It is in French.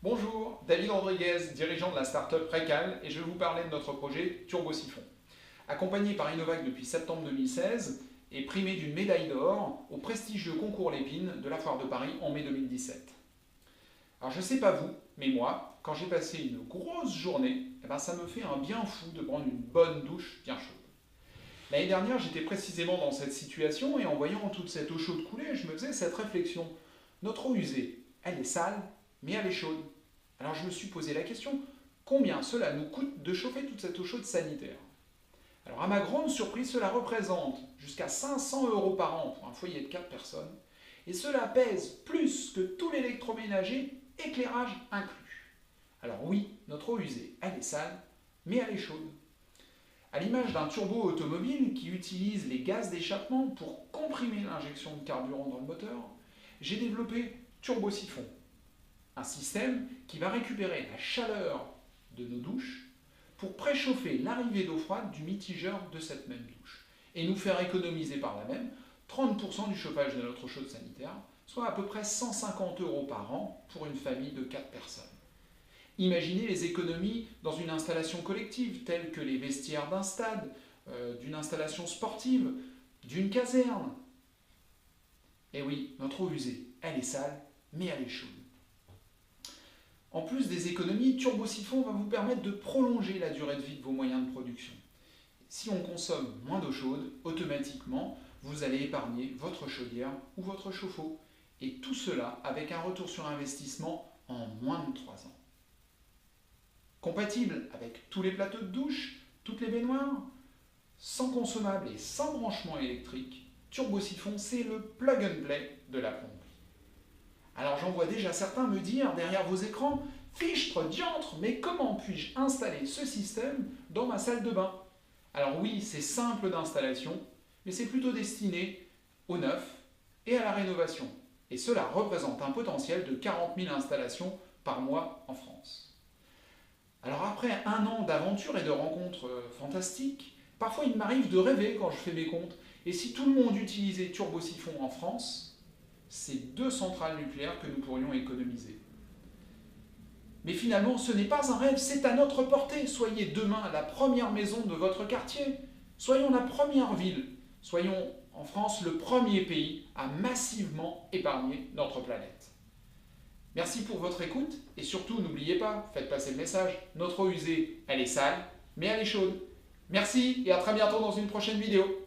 Bonjour, David Rodriguez, dirigeant de la start-up Recal, et je vais vous parler de notre projet TurboSiphon. Accompagné par Innovac depuis septembre 2016 et primé d'une médaille d'or au prestigieux concours Lépine de la Foire de Paris en mai 2017. Alors je sais pas vous, mais moi, quand j'ai passé une grosse journée, ça me fait un bien fou de prendre une bonne douche bien chaude. L'année dernière, j'étais précisément dans cette situation et en voyant toute cette eau chaude couler, je me faisais cette réflexion. Notre eau usée, elle est sale, mais elle est chaude. Alors je me suis posé la question, combien cela nous coûte de chauffer toute cette eau chaude sanitaire? Alors à ma grande surprise, cela représente jusqu'à 500 € par an pour un foyer de 4 personnes, et cela pèse plus que tout l'électroménager, éclairage inclus. Alors oui, notre eau usée, elle est sale, mais elle est chaude. À l'image d'un turbo automobile qui utilise les gaz d'échappement pour comprimer l'injection de carburant dans le moteur, j'ai développé TurboSiphon, un système qui va récupérer la chaleur de nos douches pour préchauffer l'arrivée d'eau froide du mitigeur de cette même douche et nous faire économiser par là même 30% du chauffage de notre eau chaude sanitaire, soit à peu près 150 € par an pour une famille de 4 personnes. Imaginez les économies dans une installation collective, telle que les vestiaires d'un stade, d'une installation sportive, d'une caserne. Et oui, notre eau usée, elle est sale, mais elle est chaude. En plus des économies, TurboSiphon va vous permettre de prolonger la durée de vie de vos moyens de production. Si on consomme moins d'eau chaude, automatiquement, vous allez épargner votre chaudière ou votre chauffe-eau. Et tout cela avec un retour sur investissement en moins de 3 ans. Compatible avec tous les plateaux de douche, toutes les baignoires, sans consommable et sans branchement électrique, TurboSiphon, c'est le plug and play de la plomberie. Alors j'en vois déjà certains me dire derrière vos écrans « Fichtre, diantre, mais comment puis-je installer ce système dans ma salle de bain ?» Alors oui, c'est simple d'installation, mais c'est plutôt destiné au neuf et à la rénovation. Et cela représente un potentiel de 40 000 installations par mois en France. Alors après un an d'aventure et de rencontres fantastiques, parfois il m'arrive de rêver quand je fais mes comptes. Et si tout le monde utilisait TurboSiphon en France, c'est 2 centrales nucléaires que nous pourrions économiser. Mais finalement, ce n'est pas un rêve, c'est à notre portée. Soyez demain la première maison de votre quartier. Soyons la première ville. Soyons en France le premier pays à massivement épargner notre planète. Merci pour votre écoute et surtout n'oubliez pas, faites passer le message, notre eau usée, elle est sale, mais elle est chaude. Merci et à très bientôt dans une prochaine vidéo.